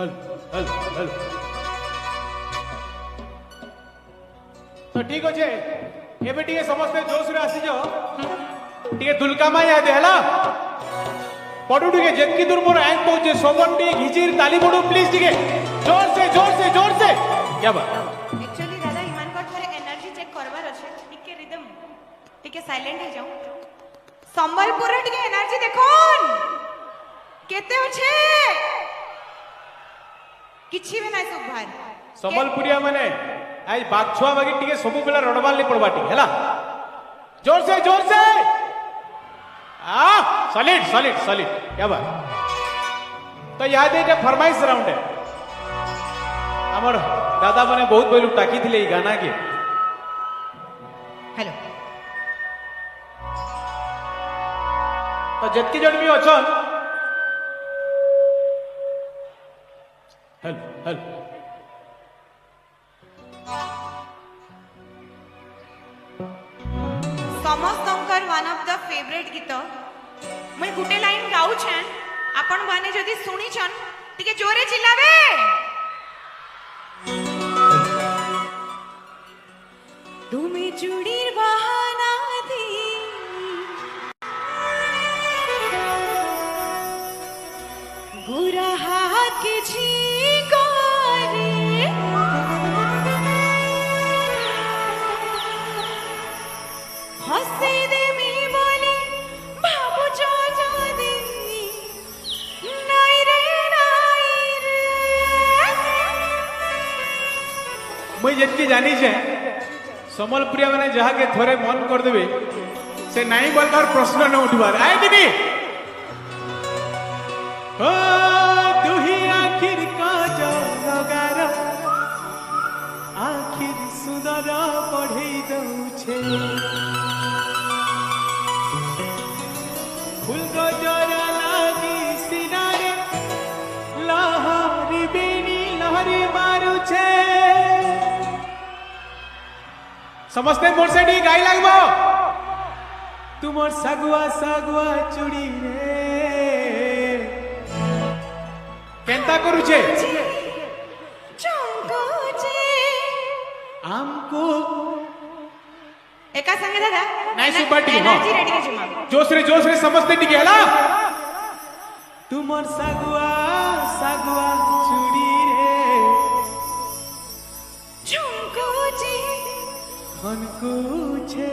hello hello hello तो ठीक अच्छे एबे टिके समस्त जोश रे आसी जो टिके दुलकामा याद हैला पडू टिके जेतकी दूर मोर आंख पहुंचे सोगन टिके घिचीर ताली पडू प्लीज टिके जोर से क्या बात एक्चुअली दादा इमान को थोड़े एनर्जी चेक करवार अछि टिके रिदम टिके साइलेंट हो जाओ संबलपुर टिके एनर्जी देखोन केते अछि किछि भी नै सब भार संबलपुरिया माने आज बाछुआ बागी टिके सबु बेला रडबाल नहीं पड़वा टिके हैला जोर से आ सॉलिड क्या बात तो याद है फरमाइश राउंड है हमर दादा माने बहुत बेलू टाकी थिले ई गाना के हेलो तो जतके जण भी अछन हेलो समस्तंकर वन ऑफ द फेवरेट गीत मैं गुटे लाइन गाऊ छन आपण माने जदी सुनी छन टिके जोरे चिल्लावे तुम्हें चूड़ीर बहाना दी गुरा हाथ के छी हसे दे मी बोली बाबू जो दे नाई रे मैं जतके जानी छे समलपुरिया माने जहा के थोरे मन कर देबे से नहीं बोलकर प्रश्न न उठबार आए दीदी ओ दुही आखिर का जो लगार आखिर सुंदर पढ़ई दउ छे फूल को जरा लागी सिनारे लहरी बेनी लहरी मारू छे समस्ते मोर से डी गाई लागबो तुमर सगुआ चूड़ी रे केंता करू छे चंको जे हमको एका संगे दादा नहीं सुपाटी एनर्जी रेडी के जुमा जोश रे समझते टिके हला तुमर सगुआ चूड़ी रे चंको जे खनकू छे